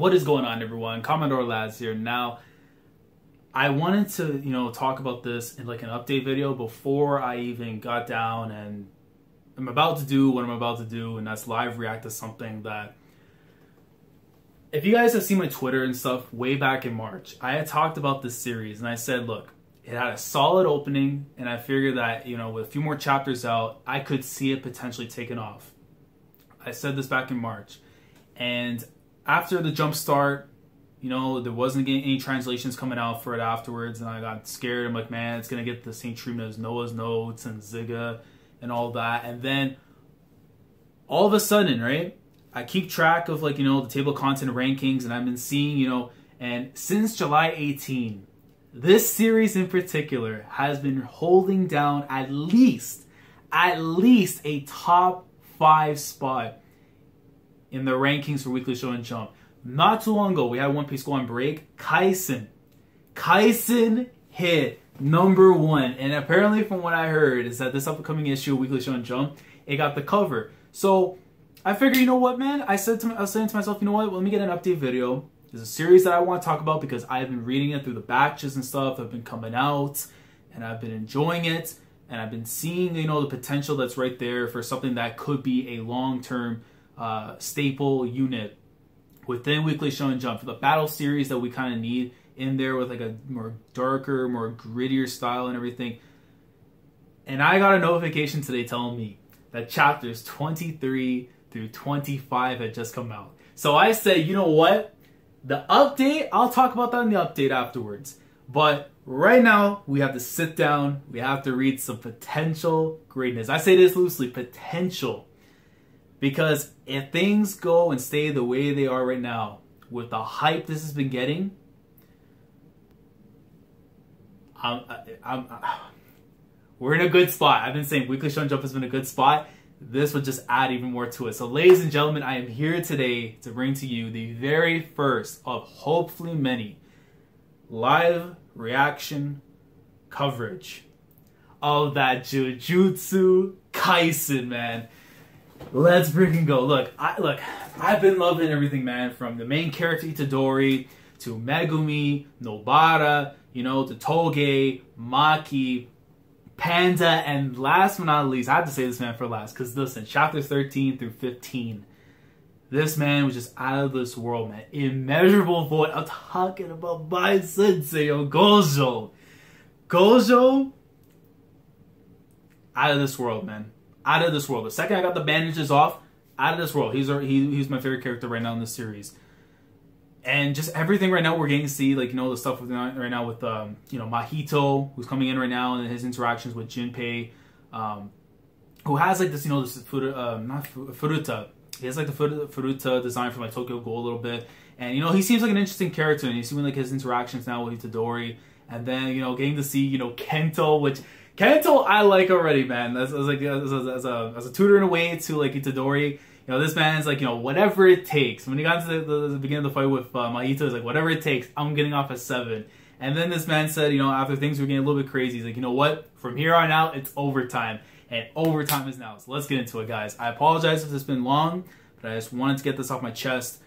What is going on, everyone? Commodore Lads here. Now, I wanted to, talk about this in like an update video before I even got down and I'm about to do what I'm about to do, and that's live react to something that, if you guys have seen my Twitter and stuff way back in March, I had talked about this series and I said, look, it had a solid opening and I figured that, with a few more chapters out, I could see it potentially taking off. I said this back in March. And after the jump start, there wasn't any translations coming out for it afterwards, and I got scared. I'm like, man, it's going to get the same treatment as Noah's Notes and Gege and all that. And then all of a sudden, right, I keep track of, the table of content rankings, and I've been seeing, and since July 18, this series in particular has been holding down at least a top 5 spot in the rankings for Weekly Shonen Jump. Not too long ago, we had One Piece go on break. Kaisen hit #1, and apparently, from what I heard, is that this upcoming issue of Weekly Shonen Jump, it got the cover. So I figured, you know what, man? I was saying to myself, you know what? Let me get an update video. There's a series that I want to talk about because I've been reading it through the batches and stuff that have been coming out, and I've been enjoying it, and I've been seeing, the potential that's right there for something that could be a long-term staple unit within Weekly Shonen Jump for the battle series that we kind of need in there with like a more darker, more grittier style and everything. And I got a notification today telling me that chapters 23 through 25 had just come out. So I said, you know what? The update, I'll talk about that in the update afterwards. But right now, we have to sit down. We have to read some potential greatness. I say this loosely, potential. Because if things go and stay the way they are right now, with the hype this has been getting, we're in a good spot. I've been saying Weekly Shonen Jump has been a good spot. This would just add even more to it. So ladies and gentlemen, I am here today to bring to you the very first of hopefully many live reaction coverage of that Jujutsu Kaisen, man. Let's freaking go. Look, I've been loving everything, man, from the main character Itadori to Megumi, Nobara, to Toge, Maki, Panda, and last but not least, I have to say this man for last, because listen, chapter 13 through 15, this man was just out of this world, man. Immeasurable void. I'm talking about my sensei, Gojo. Gojo, out of this world, man. Out of this world. The second I got the bandages off, out of this world. He's my favorite character right now in this series. And just everything right now we're getting to see, the stuff right now with, Mahito, who's coming in right now, and his interactions with Junpei, who has, this Furuta. He has, the Furuta design from, Tokyo Ghoul a little bit. And, he seems like an interesting character, and you see, his interactions now with Itadori. And then, getting to see, Kento, which Kento I like already, man. As a tutor in a way to, Itadori. This man's whatever it takes. When he got to the beginning of the fight with Mahito, he's like, whatever it takes, I'm getting off at 7. And then this man said, after things were getting a little bit crazy, he's like, you know what? From here on out, it's overtime. And overtime is now. So let's get into it, guys. I apologize if it's been long, but I just wanted to get this off my chest.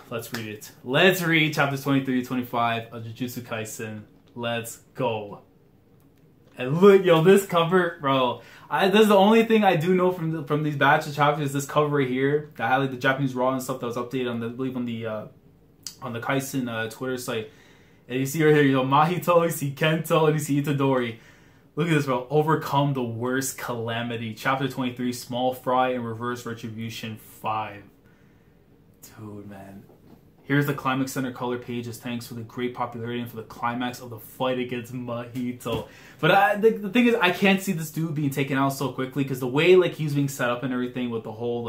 Let's read it. Let's read chapters 23 to 25 of Jujutsu Kaisen. Let's go. And look, this cover, bro. This is the only thing I do know from these batch of chapters. This cover right here that had the Japanese Raw and stuff that was updated on I believe on the Kaisen Twitter site. And you see right here, Mahito, you see Kento, and you see Itadori. Look at this, bro. Overcome the worst calamity. Chapter 23, Small Fry and Reverse Retribution 5. Dude, man. Here's the Climax Center color pages. Thanks for the great popularity and for the climax of the fight against Mahito. But the thing is, I can't see this dude being taken out so quickly because the way he's being set up and everything with the whole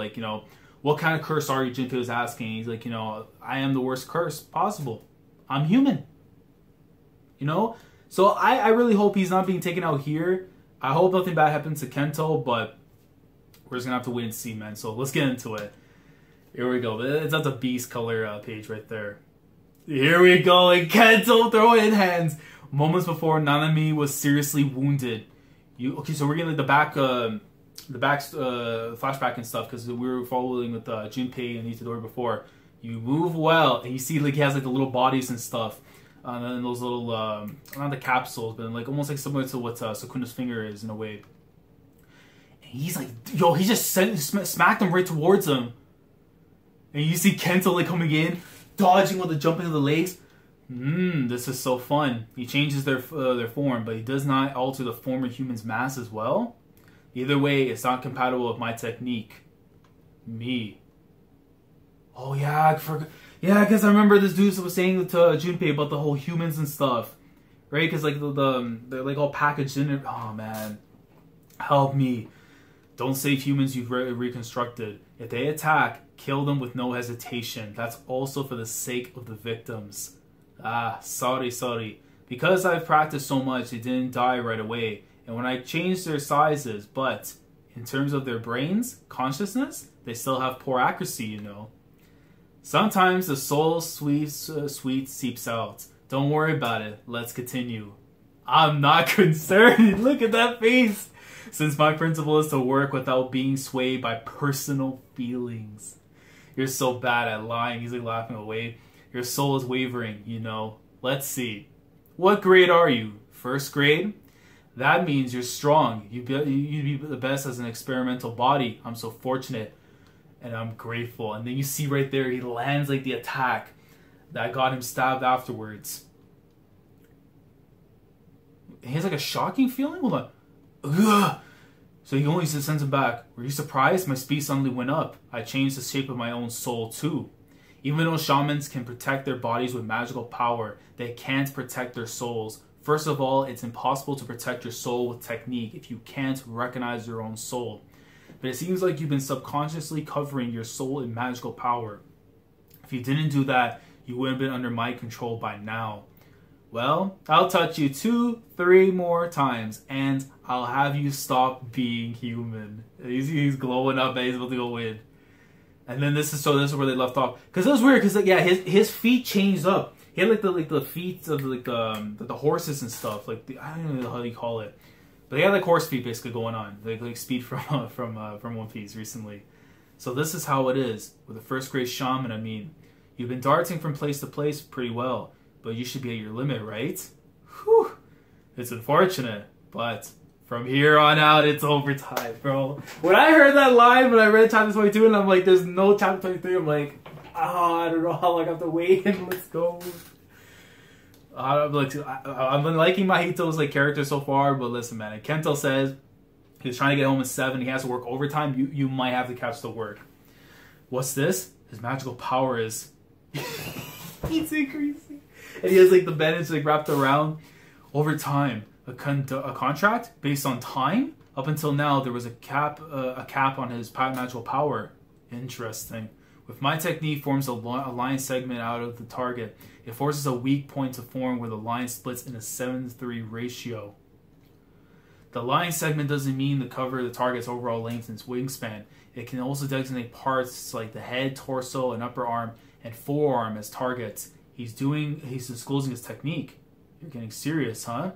what kind of curse are you? Junpei was asking. He's like, I am the worst curse possible. I'm human. So I really hope he's not being taken out here. I hope nothing bad happens to Kento, but we're just gonna have to wait and see, man. So let's get into it. Here we go. That's a beast color page right there. Here we go. And Kento throwing hands. Moments before Nanami was seriously wounded. Okay, so we're getting the back flashback and stuff because we were following with Junpei and Itadori before. You move well, and you see like he has like the little bodies and stuff, and those little not the capsules, but like almost like similar to what Sukuna's finger is in a way. And he's like, yo, he just smacked him right towards him, and you see Kento like coming in, dodging with the jumping of the legs. This is so fun. He changes their form, but he does not alter the former human's mass as well. Either way, it's not compatible with my technique. Me. Oh yeah, I forgot. Yeah, I guess I remember this dude was saying to Junpei about the whole humans and stuff, right? Because like they're like all packaged in it. Oh man, help me! Don't save humans you've reconstructed. If they attack, kill them with no hesitation. That's also for the sake of the victims. Sorry. Because I've practiced so much, they didn't die right away. And when I changed their sizes, but in terms of their brains, consciousness, they still have poor accuracy, you know. Sometimes the soul sweet seeps out. Don't worry about it. Let's continue. I'm not concerned. Look at that face. Since my principle is to work without being swayed by personal feelings. You're so bad at lying. He's like laughing away. Your soul is wavering, you know. Let's see. What grade are you? First grade? That means you're strong. You'd be the best as an experimental body. I'm so fortunate. And I'm grateful. And then you see right there, he lands like the attack that got him stabbed afterwards. He has like a shocking feeling? Hold on. Ugh. So he only sends him back. Were you surprised? My speed suddenly went up. I changed the shape of my own soul too. Even though shamans can protect their bodies with magical power, they can't protect their souls. First of all, it's impossible to protect your soul with technique if you can't recognize your own soul. But it seems like you've been subconsciously covering your soul in magical power. If you didn't do that, you would have been under my control by now. Well, I'll touch you 2-3 more times, and I'll have you stop being human. He's glowing up, and he's about to go in. And then this is where they left off. Because it was weird, because like, yeah, his feet changed up. He had like the feet of like the horses and stuff. Like I don't know how you call it. But they had like horse feet basically going on, like speed from One Piece recently. So this is how it is with a first grade shaman. I mean, you've been darting from place to place pretty well, but you should be at your limit, right? Whew. It's unfortunate, but from here on out, it's overtime, bro. When I heard that line, when I read chapter 22, and I'm like, there's no chapter 23, I'm like, oh, I don't know how long I have to wait, and let's go. I've been liking Mahito's like character so far, but listen, man. Kento says he's trying to get home at 7. He has to work overtime. You might have to catch the work. What's this? His magical power is he's increasing, and he has like the bandage like wrapped around over time. A contract based on time. Up until now, there was a cap on his magical power. Interesting. With my technique, forms a line segment out of the target. It forces a weak point to form where the line splits in a 7-3 ratio. The line segment doesn't mean the cover of the target's overall length and its wingspan. It can also designate parts like the head, torso, and upper arm, and forearm as targets. He's disclosing his technique. You're getting serious, huh?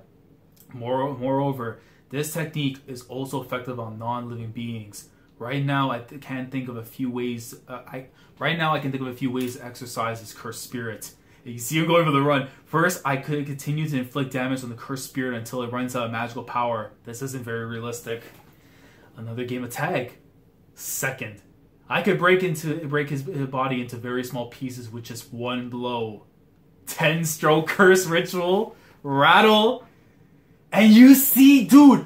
Moreover, this technique is also effective on non-living beings. Right now, I can think of a few ways. I can think of a few ways to exercise this cursed spirit. You see him going for the run. First, I could continue to inflict damage on the cursed spirit until it runs out of magical power. This isn't very realistic. Another game of tag. Second, I could break his body into very small pieces with just one blow. 10-stroke curse ritual. Rattle. And you see, dude,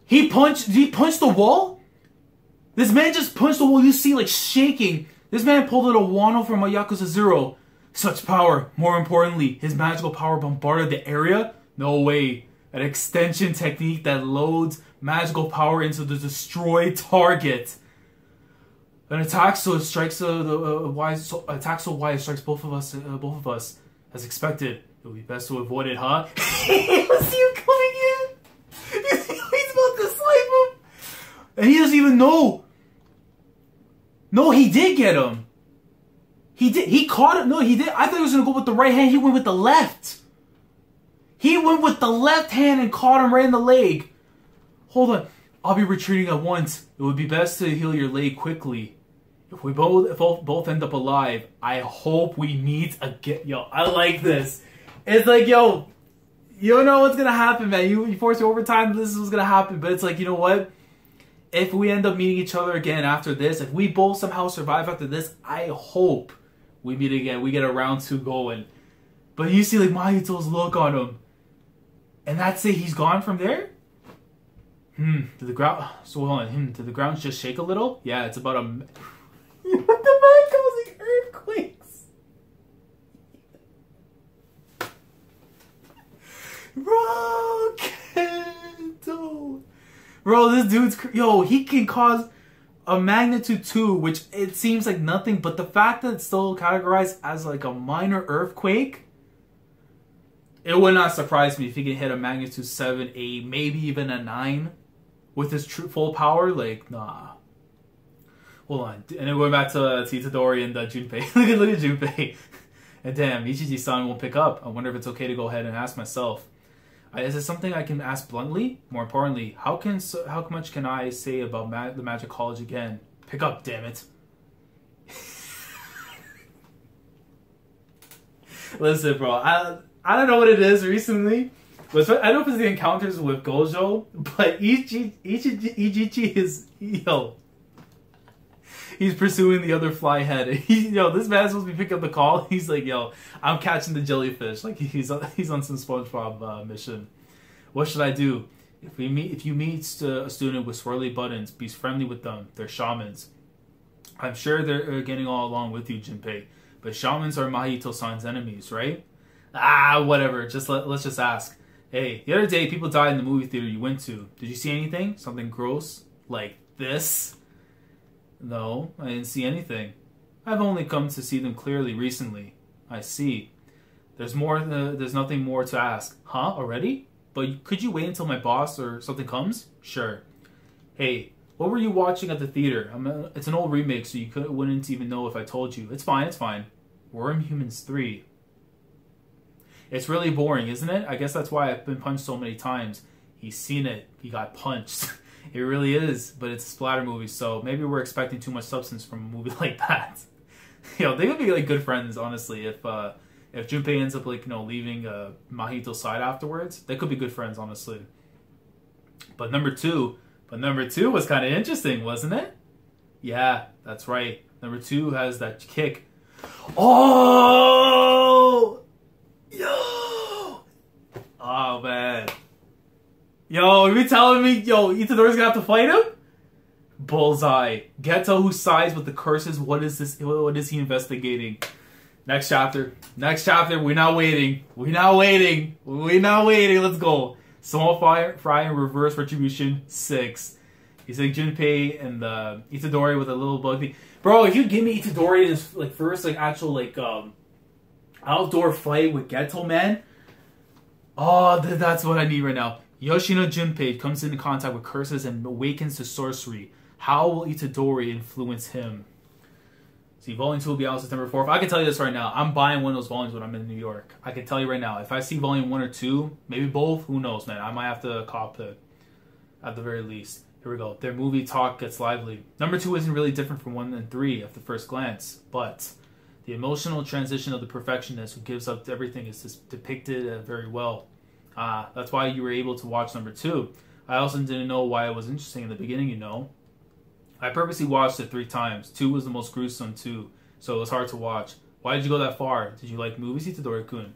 he punched the wall? This man just punched the wall. You see, like, shaking. This man pulled out a Wano from a Yakuza 0. Such power. More importantly, his magical power bombarded the area? No way. An extension technique that loads magical power into the destroyed target. An attack so it strikes wide it strikes both of us as expected. It would be best to avoid it, huh? You see him coming in. You see he's about to snipe him, and he doesn't even know. No, he did get him. He did. He caught him. No, he did. I thought he was gonna go with the right hand. He went with the left. He went with the left hand and caught him right in the leg. Hold on. I'll be retreating at once. It would be best to heal your leg quickly. If we both end up alive, I hope we meet again. Yo, I like this. It's like, yo, you don't know what's gonna happen, man. You force your overtime, this is what's gonna happen. But it's like, you know what? If we end up meeting each other again after this, if we both somehow survive after this, I hope we meet again. We get a round 2 going. But you see like Mahito's look on him. And that's it, he's gone from there? Did the ground... So hold on, did the ground just shake a little? Yeah, it's about a... The man causing earthquakes! Bro, Kento! Bro, this dude's... Yo, he can cause a magnitude 2, which it seems like nothing, but the fact that it's still categorized as like a minor earthquake... It would not surprise me if he can hit a magnitude 7, 8, maybe even a 9 with his full power. Like, nah. Hold on. And then going back to Itadori and Junpei. look at Junpei. And damn, Ichiji-san won't pick up. I wonder if it's okay to go ahead and ask myself. Is it something I can ask bluntly? More importantly, how much can I say about the Magic College again? Pick up, damn it. Listen, bro. I don't know what it is recently. But I don't know if it's the encounters with Gojo, but Ichichi is, yo, he's pursuing the other fly head. Yo, this man's supposed to be picking up the call. He's like, yo, I'm catching the jellyfish. Like he's on some SpongeBob mission. What should I do? If you meet a student with swirly buttons, be friendly with them. They're shamans. I'm sure they're getting all along with you, Junpei. But shamans are Mahito-san's enemies, right? Ah, whatever. Let's just ask. Hey, the other day people died in the movie theater you went to. Did you see anything? Something gross? Like this? No, I didn't see anything. I've only come to see them clearly recently. I see. There's nothing more to ask. Huh? Already? But could you wait until my boss or something comes? Sure. Hey, what were you watching at the theater? It's an old remake, so you wouldn't even know if I told you. It's fine, it's fine. Worm Humans 3. It's really boring, isn't it? I guess that's why I've been punched so many times. He's seen it. He got punched. It really is, but it's a splatter movie, so maybe we're expecting too much substance from a movie like that. Yo, they would be like good friends, honestly. If Junpei ends up like leaving Mahito's side afterwards, they could be good friends, honestly. But number two was kind of interesting, wasn't it? Yeah, that's right. Number 2 has that kick. Oh! Yo! Oh, man. Yo, are you telling me, Itadori's gonna have to fight him? Bullseye. Geto who sides with the curses. What is this? What is he investigating? Next chapter. We're not waiting. Let's go. Small fry and reverse retribution 6. He's like Junpei and Itadori with a little bug thing. Bro, if you give me Itadori in his first actual outdoor fight with Geto, man. Oh, that's what I need right now. Yoshino Junpei comes into contact with curses and awakens to sorcery. How will Itadori influence him? See, Volume 2 will be out September 4th. I can tell you this right now. I'm buying one of those volumes when I'm in New York. I can tell you right now. If I see Volume 1 or 2, maybe both, who knows, man. I might have to cop it at the very least. Here we go. Their movie talk gets lively. Number 2 isn't really different from 1 and 3 at the first glance, but the emotional transition of the perfectionist who gives up everything is just depicted very well. That's why you were able to watch number 2. I also didn't know why it was interesting in the beginning, I purposely watched it 3 times. 2 was the most gruesome too, so it was hard to watch. Why did you go that far? Did you like movies, Itadori-kun?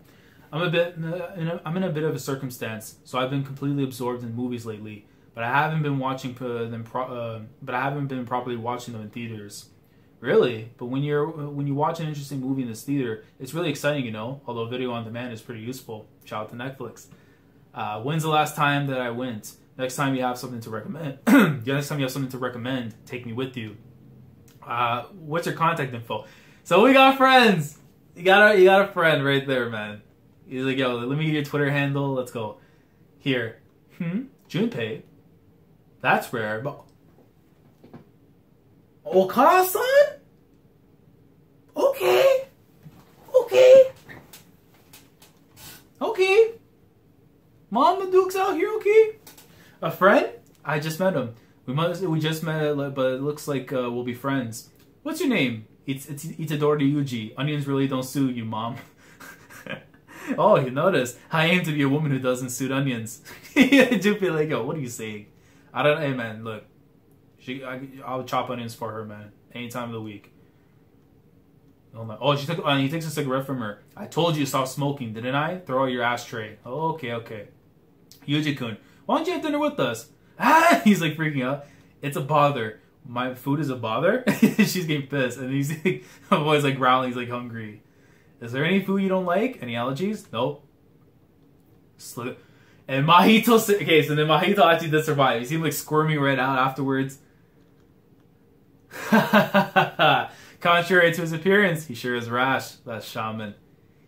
I'm in a bit of a circumstance, so I've been completely absorbed in movies lately. But I haven't been watching them. But I haven't been properly watching them in theaters. Really? But when you watch an interesting movie in this theater, it's really exciting, Although video on demand is pretty useful. Shout out to Netflix. When's the last time that I went? Next time you have something to recommend, take me with you. What's your contact info? So we got friends. You got a friend right there, man. He's like, yo, let me get your Twitter handle. Let's go. Here. Junpei. That's rare, but Okada-san? Okay. Mom, the Duke's out here, okay? A friend? I just met him. We just met, but it looks like we'll be friends. What's your name? It's Itadori Yuji. Onions really don't suit you, mom. Oh, you noticed. I aim to be a woman who doesn't suit onions. Junpei like, yo, what are you saying? I don't. Hey, man, look. I'll chop onions for her, man. Any time of the week. Oh, he takes a cigarette from her. I told you to stop smoking, didn't I? Throw out your ashtray. Oh, okay. Yuji-kun, why don't you have dinner with us? Ah! He's like freaking out. It's a bother. My food is a bother? She's getting pissed. And he's like, my boy's like growling. He's like hungry. Is there any food you don't like? Any allergies? Nope. And Mahito... Okay, so then Mahito actually did survive. He seemed like squirming right out afterwards. Contrary to his appearance, he sure is rash, that shaman.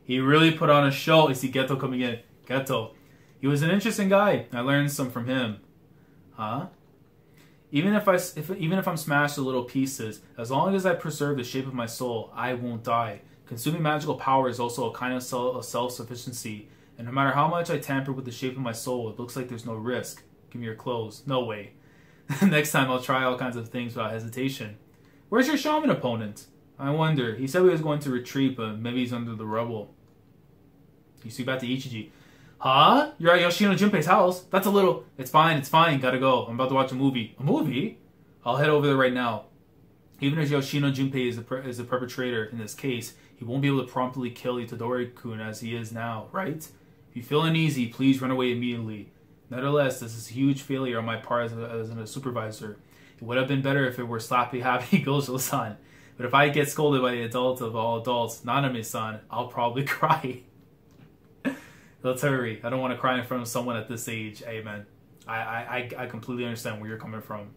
He really put on a show. You see Geto coming in. Geto. He was an interesting guy. I learned some from him. Huh? Even if I'm smashed to little pieces, as long as I preserve the shape of my soul, I won't die. Consuming magical power is also a kind of self-sufficiency, and no matter how much I tamper with the shape of my soul, it looks like there's no risk. Give me your clothes. No way. Next time I'll try all kinds of things without hesitation. Where's your shaman opponent? I wonder. He said he was going to retreat, but maybe he's under the rubble. You see back to Ichiji. Huh? You're at Yoshino Junpei's house? That's a little... It's fine. Gotta go. I'm about to watch a movie. A movie? I'll head over there right now. Even if Yoshino Junpei is the perpetrator in this case, he won't be able to promptly kill Itadori-kun as he is now, right? If you feel uneasy, please run away immediately. Nevertheless, this is a huge failure on my part as a supervisor. It would have been better if it were Slappy Happy Gojo-san. But if I get scolded by the adult of all adults, Naname-san, I'll probably cry. Let's hurry. I don't want to cry in front of someone at this age. Hey, man. I completely understand where you're coming from.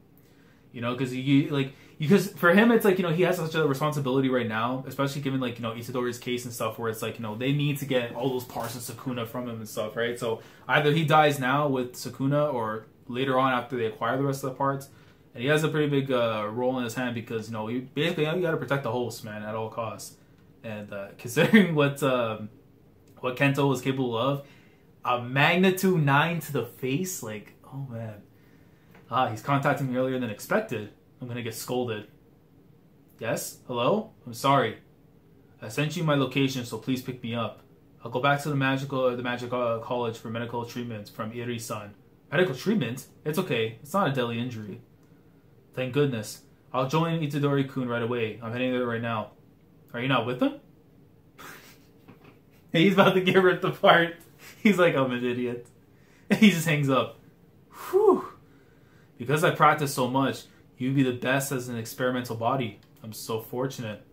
You know, because for him, it's like, you know, he has such a responsibility right now, especially given, like, you know, Itadori's case and stuff, where it's like, you know, they need to get all those parts of Sukuna from him and stuff, right? So either he dies now with Sukuna or later on after they acquire the rest of the parts. And he has a pretty big role in his hand because, you know, you got to protect the host, man, at all costs. And considering what Kento was capable of, a magnitude 9 to the face, like, oh man. He's contacting me earlier than expected. I'm gonna get scolded. Yes? Hello? I'm sorry. I sent you my location, so please pick me up. I'll go back to the magic college for medical treatment from Iri-san. Medical treatment? It's okay. It's not a deadly injury. Thank goodness. I'll join Itadori-kun right away. I'm heading there right now. Are you not with him? He's about to get ripped apart. He's like, I'm an idiot. He just hangs up. Whew. Because I practice so much, you'd be the best as an experimental body. I'm so fortunate.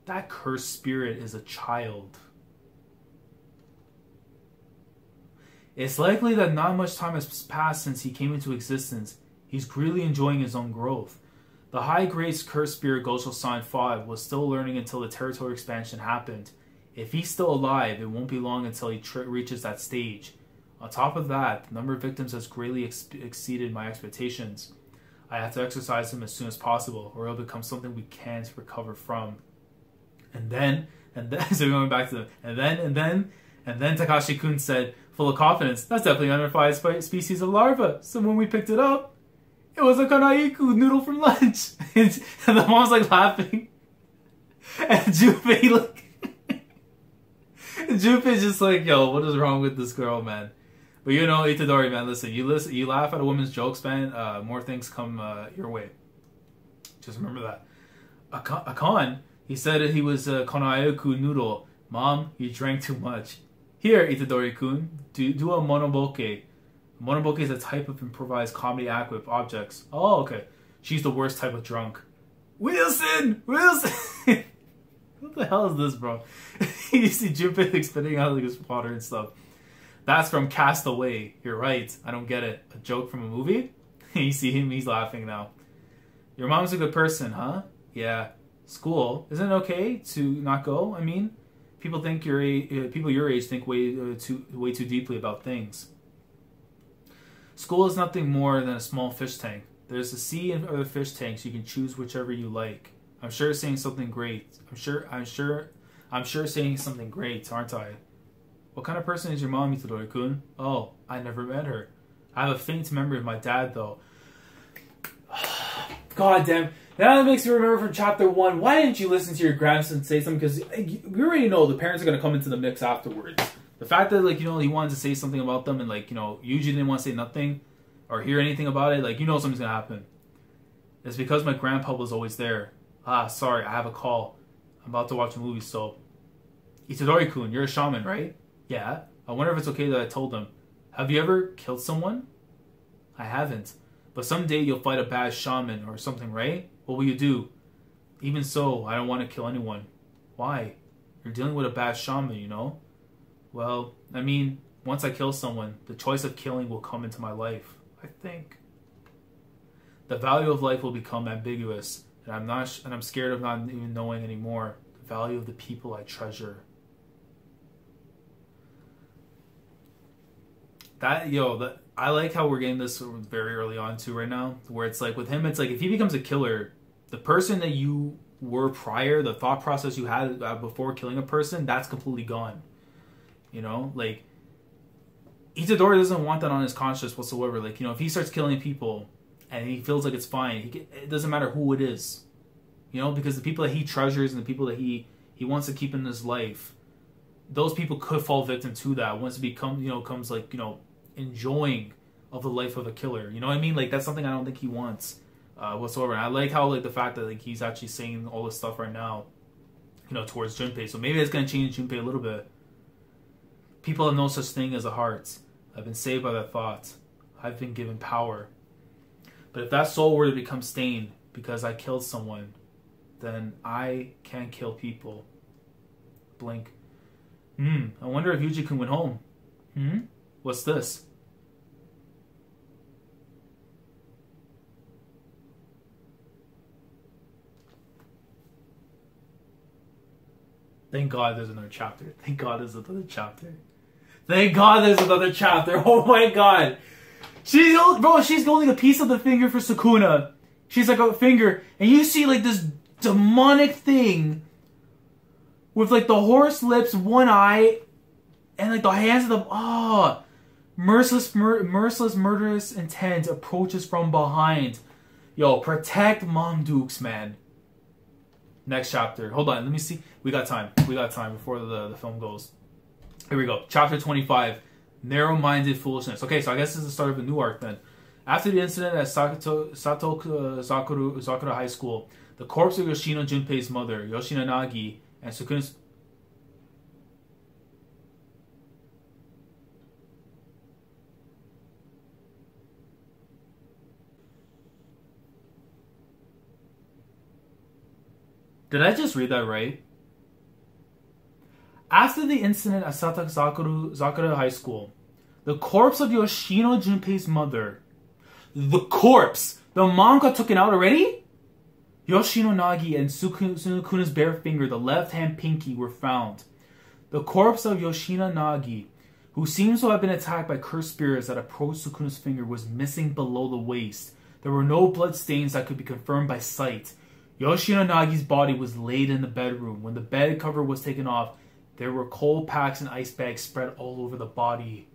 That cursed spirit is a child. It's likely that not much time has passed since he came into existence. He's greatly enjoying his own growth. The high-grade cursed spirit Gojo-san fought was still learning until the territory expansion happened. If he's still alive, it won't be long until he reaches that stage. On top of that, the number of victims has greatly exceeded my expectations. I have to exercise him as soon as possible, or it'll become something we can't recover from. And then, so we're going back to and then Takashi-kun said, full of confidence, that's definitely an unidentified species of larva. So when we picked it up, it was a kanaiku noodle from lunch. And the mom's like laughing. And Junpei's just like, yo, what is wrong with this girl, man? But you know, Itadori, man, listen, you laugh at a woman's jokes, man, more things come your way. Just remember that. Akon, he said that he was a kanaiku noodle. Mom, you drank too much. Here, Itadori-kun, do a monoboke. Monoboke is a type of improvised comedy act with objects. Oh, okay. She's the worst type of drunk. Wilson! What the hell is this, bro? You see Junpei like spitting out like his water and stuff. That's from Castaway. You're right. I don't get it. A joke from a movie? You see him, he's laughing now. Your mom's a good person, huh? Yeah. School. Isn't it okay to not go? I mean, people your age think way too deeply about things. School is nothing more than a small fish tank. There's a sea and other fish tanks. You can choose whichever you like. I'm sure saying something great. I'm sure saying something great, aren't I? What kind of person is your mom, Itadori-kun? Oh, I never met her. I have a faint memory of my dad, though. God damn. Now that makes me remember from chapter 1, why didn't you listen to your grandson say something? Because we already know the parents are going to come into the mix afterwards. The fact that, like, you know, he wanted to say something about them and, like, you know, Yuji didn't want to say nothing or hear anything about it, like, you know something's going to happen. It's because my grandpa was always there. Ah, sorry, I have a call. I'm about to watch a movie, so... Itadori-kun, you're a shaman, right? Yeah. I wonder if it's okay that I told him. Have you ever killed someone? I haven't. But someday you'll fight a bad shaman or something, right? What will you do? Even so, I don't want to kill anyone. Why? You're dealing with a bad shaman, you know? Well, I mean, once I kill someone, the choice of killing will come into my life, I think. The value of life will become ambiguous, and I'm scared of not even knowing anymore the value of the people I treasure. I like how we're getting this very early on too right now, where it's like with him, it's like if he becomes a killer, the person that you were prior, the thought process you had before killing a person, that's completely gone. You know, like Itadori doesn't want that on his conscience whatsoever. Like, you know, if he starts killing people and he feels like it's fine, it doesn't matter who it is. You know, because the people that he treasures and the people that he wants to keep in his life, those people could fall victim to that once it becomes like, you know, enjoying of the life of a killer. You know what I mean? Like, that's something I don't think he wants whatsoever. And I like how, like, the fact that, like, he's actually saying all this stuff right now, you know, towards Junpei. So maybe it's going to change Junpei a little bit. People have no such thing as a heart. I've been saved by that thought. I've been given power. But if that soul were to become stained because I killed someone, then I can't kill people. Blink. I wonder if Yuji can win home. What's this? Thank God there's another chapter. Thank God there's another chapter. Thank God there's another chapter. Oh my God. She's holding a piece of the finger for Sukuna. She's like a finger. And you see like this demonic thing with like the horse lips, one eye, and like the hands of the... merciless murderous intent approaches from behind. Yo, protect Mom Dukes, man. Next chapter. Hold on, let me see. We got time. We got time before the film goes. Here we go. Chapter 25. Narrow-minded foolishness. Okay, so I guess this is the start of a new arc then. After the incident at Sato Sakura High School, the corpse of Yoshino Junpei's mother, Yoshino Nagi, and Sukuna's... Did I just read that right? After the incident at Sato Sakura High School, the corpse of Yoshino Junpei's mother... The corpse! The manga took it out already? Yoshino Nagi and Sukuna's bare finger, the left hand pinky, were found. The corpse of Yoshino Nagi, who seems to have been attacked by cursed spirits that approached Sukuna's finger, was missing below the waist. There were no blood stains that could be confirmed by sight. Yoshino Nagi's body was laid in the bedroom. When the bed cover was taken off, there were coal packs and ice bags spread all over the body.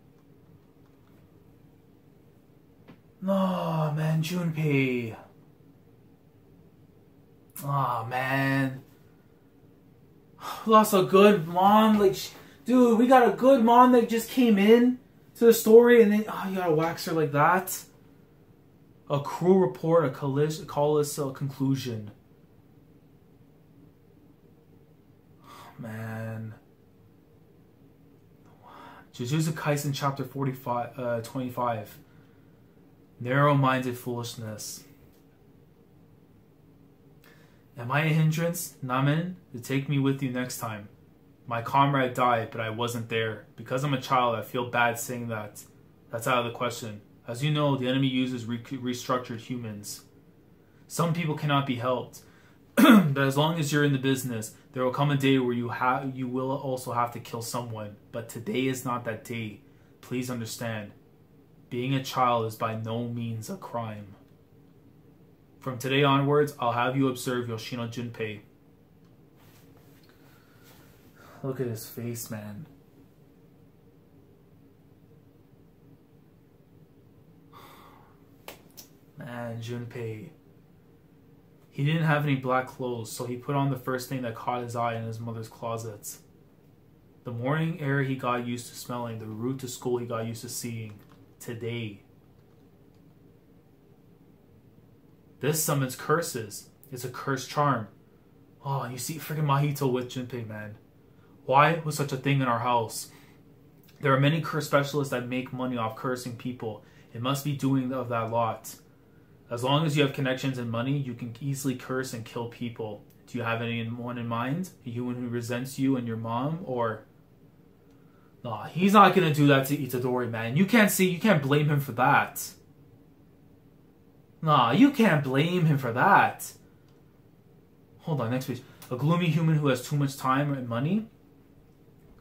Oh, man, Junpei. Oh, man. Lost a good mom. Like, dude, we got a good mom that just came in to the story, and then, you gotta wax her like that. A cruel report, a callous conclusion. Man. Jujutsu Kaisen chapter 25. Narrow-minded foolishness. Am I a hindrance, Namen, to take me with you next time? My comrade died, but I wasn't there. Because I'm a child, I feel bad saying that. That's out of the question. As you know, the enemy uses restructured humans. Some people cannot be helped. But as long as you're in the business, there will come a day where you will also have to kill someone. But today is not that day. Please understand. Being a child is by no means a crime. From today onwards, I'll have you observe Yoshino Junpei. Look at his face, man. Man, Junpei. He didn't have any black clothes, so he put on the first thing that caught his eye in his mother's closets. The morning air he got used to smelling, the route to school he got used to seeing. Today. This summons curses. It's a cursed charm. Oh, you see freaking Mahito with Junpei, man. Why was such a thing in our house? There are many curse specialists that make money off cursing people. It must be doing of that lot. As long as you have connections and money, you can easily curse and kill people. Do you have anyone in mind? A human who resents you and your mom? Or... Nah, he's not gonna do that to Itadori, man. You can't blame him for that. Nah, you can't blame him for that. Hold on, next page. A gloomy human who has too much time and money?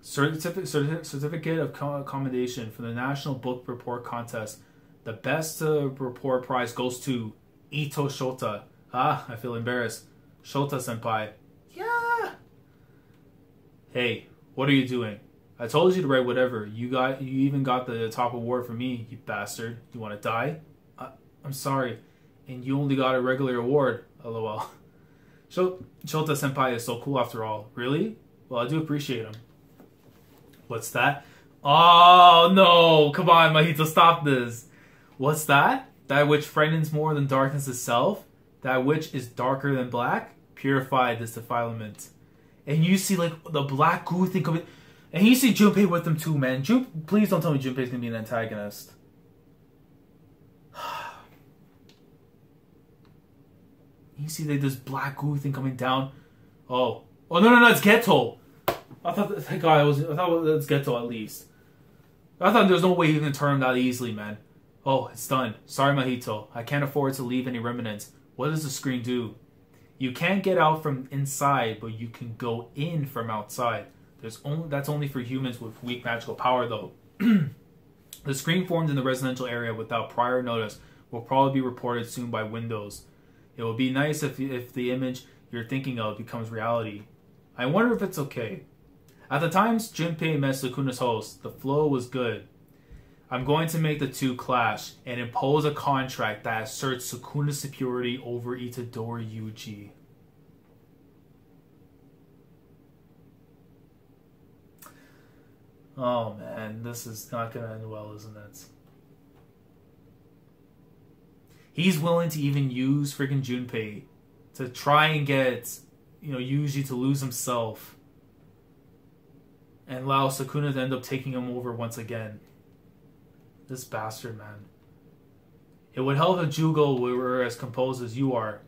Certificate of commendation for the National Book Report Contest. The best report prize goes to Ito Shota. Ah, I feel embarrassed. Shota senpai. Yeah. Hey, what are you doing? I told you to write whatever. You even got the top award for me, you bastard. You want to die? I'm sorry. And you only got a regular award. LOL. Shota senpai is so cool after all. Really? Well, I do appreciate him. What's that? Oh, no. Come on, Mahito, stop this. What's that? That which frightens more than darkness itself? That which is darker than black? Purify this defilement. And you see, like, the black goo thing coming... And you see Junpei with them too, man. Please don't tell me Junpei's gonna be an antagonist. You see this black goo thing coming down. Oh, no, it's Geto. I thought it was Geto at least. I thought there's no way he can turn him that easily, man. Oh, it's done. Sorry, Mahito. I can't afford to leave any remnants. What does the screen do? You can't get out from inside, but you can go in from outside. That's only for humans with weak magical power, though. The screen formed in the residential area without prior notice will probably be reported soon by Windows. It would be nice if the image you're thinking of becomes reality. I wonder if it's okay. At the times Junpei met Sukuna's host, the flow was good. I'm going to make the two clash and impose a contract that asserts Sukuna's superiority over Itadori Yuji. Oh man, this is not going to end well, isn't it? He's willing to even use freaking Junpei to try and get, Yuji to lose himself and allow Sukuna to end up taking him over once again. This bastard, man. It would help if Jugo were as composed as you are.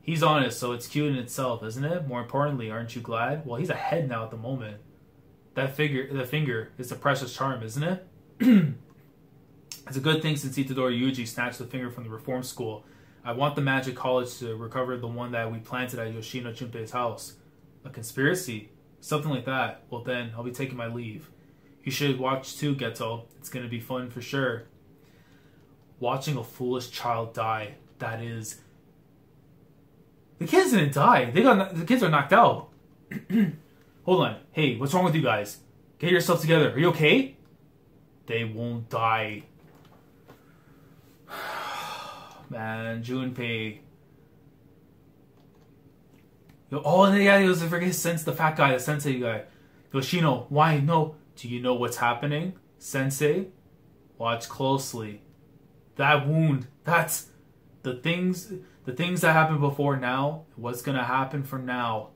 He's honest, so it's cute in itself, isn't it? More importantly, aren't you glad? Well, he's ahead now at the moment. The finger is a precious charm, isn't it? It's a good thing since Itadori Yuji snatched the finger from the reform school. I want the magic college to recover the one that we planted at Yoshino Junpei's house. A conspiracy? Something like that. Well then, I'll be taking my leave. You should watch too, Geto. It's going to be fun for sure. Watching a foolish child die. That is... The kids didn't die. The kids are knocked out. Hold on. Hey, what's wrong with you guys? Get yourself together. Are you okay? They won't die. Man, Junpei. Oh, and yeah, he was the fat guy, the sensei guy. Yoshino, why? No. Do you know what's happening? Sensei? Watch closely. That wound, that's the things that happened before now, what's gonna happen from now.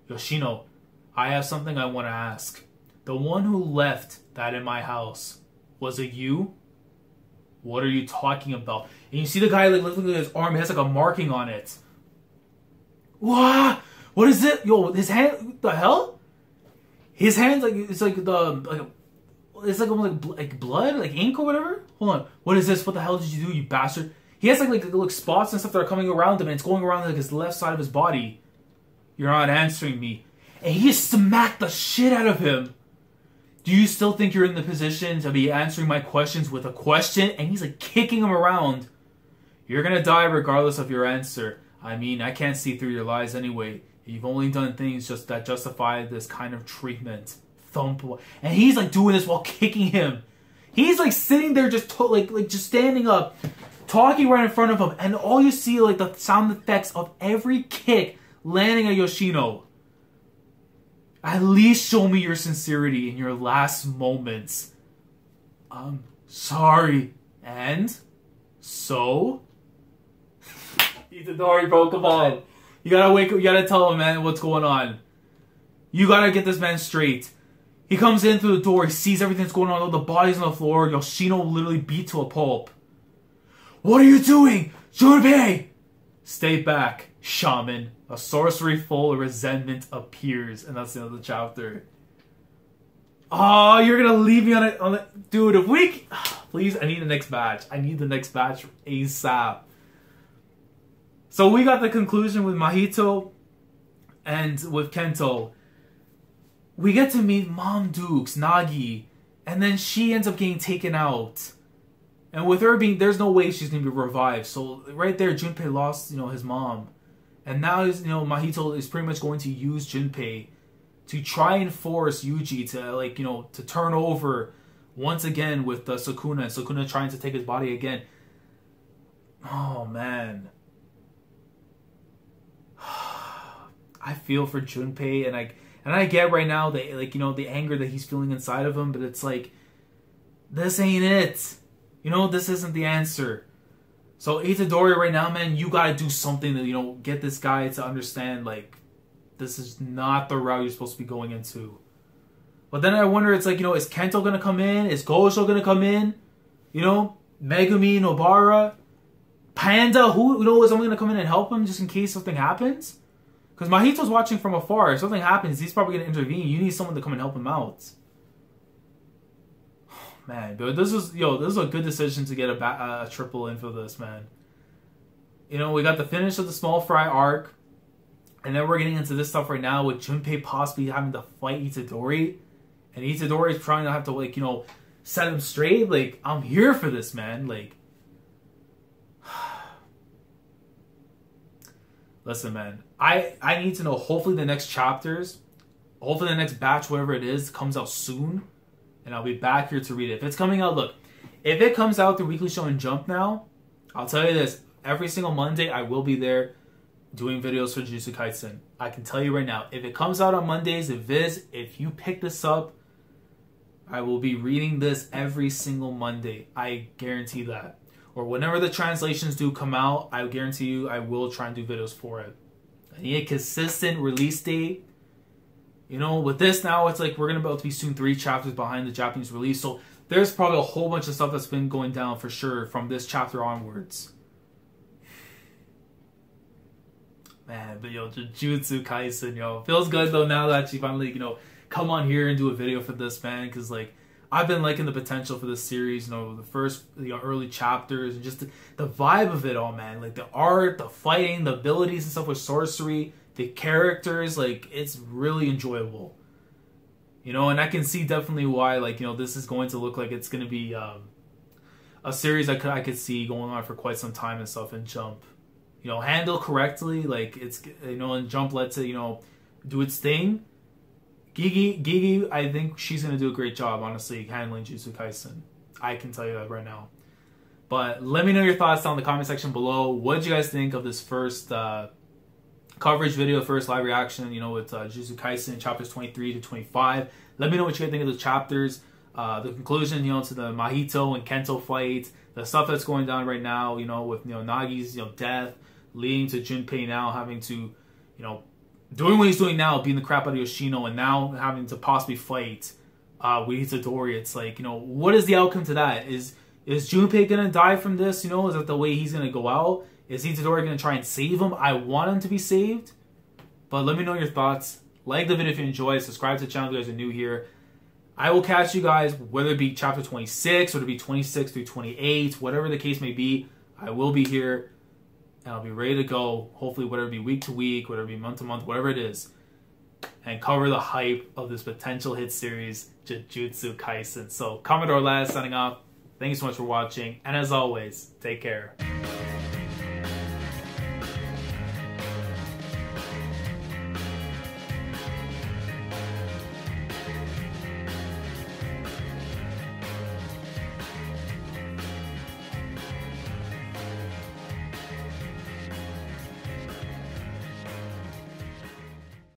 Yoshino, I have something I want to ask. The one who left that in my house, was it you? What are you talking about? And you see the guy like looking at his arm, he has like a marking on it. What? What is it? Yo, his hand, the hell? His hands it's like almost like blood, like ink or whatever. Hold on, what is this? What the hell did you do, you bastard? He has like spots and stuff that are coming around him, and it's going around like his left side of his body. You're not answering me, and he just smacked the shit out of him. Do you still think you're in the position to be answering my questions with a question? And he's like kicking him around. You're gonna die regardless of your answer. I mean, I can't see through your lies anyway. You've only done things that justify this kind of treatment. Thump. And he's like doing this while kicking him. He's like sitting there just just standing up, talking right in front of him, and all you see like the sound effects of every kick landing at Yoshino. At least show me your sincerity in your last moments. I'm sorry. And? So? Itadori, bro, come on. You gotta wake up, you gotta tell him, man, what's going on. You gotta get this man straight. He comes in through the door, he sees everything that's going on, all the bodies on the floor, Yoshino literally beat to a pulp. What are you doing? Junpei! Stay back, shaman. A sorcery full of resentment appears, and that's the end of the chapter. Oh, you're gonna leave me on it, dude. If we, please, I need the next batch. I need the next batch ASAP. So we got the conclusion with Mahito and with Kento. We get to meet Mom Dukes, Nagi, and then she ends up getting taken out. And with her being, there's no way she's gonna be revived. So right there, Junpei lost, his mom. And now, Mahito is pretty much going to use Junpei to try and force Yuji to, to turn over once again with Sukuna. And Sukuna trying to take his body again. Oh, man. I feel for Junpei, and I get right now that, the anger that he's feeling inside of him, but it's like, this ain't it. This isn't the answer. So Itadori right now, man, you gotta do something to, get this guy to understand, this is not the route you're supposed to be going into. But then I wonder, it's like, is Kento gonna come in? Is Gojo gonna come in? Megumi, Nobara, Panda, who knows, someone gonna come in and help him just in case something happens? Because Mahito's watching from afar. If something happens, he's probably gonna intervene. You need someone to come and help him out. Man, but this is a good decision to get a triple in for this, man. We got the finish of the Small Fry arc, and then we're getting into this stuff right now with Junpei possibly having to fight Itadori, and Itadori is trying to have to set him straight. I'm here for this, man. Listen, man, I need to know. Hopefully the next chapters, hopefully the next batch, whatever it is, comes out soon. And I'll be back here to read it. If it's coming out, look, if it comes out through Weekly Show and Jump now, I'll tell you this. Every single Monday, I will be there doing videos for Jujutsu Kaisen. I can tell you right now, if it comes out on Mondays, if you pick this up, I will be reading this every single Monday. I guarantee that. Or whenever the translations do come out, I guarantee you I will try and do videos for it. I need a consistent release date. With this now, it's like we're going to be able to be soon 3 chapters behind the Japanese release. So there's probably a whole bunch of stuff that's been going down for sure from this chapter onwards. Man, but Jujutsu Kaisen, feels good though now that you finally, come on here and do a video for this, man. Because, I've been liking the potential for this series, the first, early chapters, and just the vibe of it all, man. The art, the fighting, the abilities and stuff with sorcery. The characters, it's really enjoyable. And I can see definitely why, this is going to look like it's going to be a series I could see going on for quite some time and stuff in Jump. Handled correctly, it's, and Jump lets it, do its thing. Gege, I think she's going to do a great job, honestly, handling Jujutsu Kaisen. I can tell you that right now. But let me know your thoughts down in the comment section below. What did you guys think of this first coverage video, first live reaction, with Jujutsu Kaisen chapters 23 to 25. Let me know what you guys think of the chapters, the conclusion, to the Mahito and Kento fight, the stuff that's going down right now, with Nagi's death, leading to Junpei now having to, doing what he's doing now, beating the crap out of Yoshino, and now having to possibly fight with Itadori. It's what is the outcome to that? Is Junpei gonna die from this? Is that the way he's gonna go out? Is Itadori going to try and save him? I want him to be saved. But let me know your thoughts. Like the video if you enjoyed. Subscribe to the channel if you guys are new here. I will catch you guys, whether it be chapter 26 or it be 26 through 28, whatever the case may be. I will be here. And I'll be ready to go. Hopefully, whatever it be week to week, whatever it be month to month, whatever it is. And cover the hype of this potential hit series, Jujutsu Kaisen. So, Commodore Laz signing off. Thank you so much for watching. And as always, take care.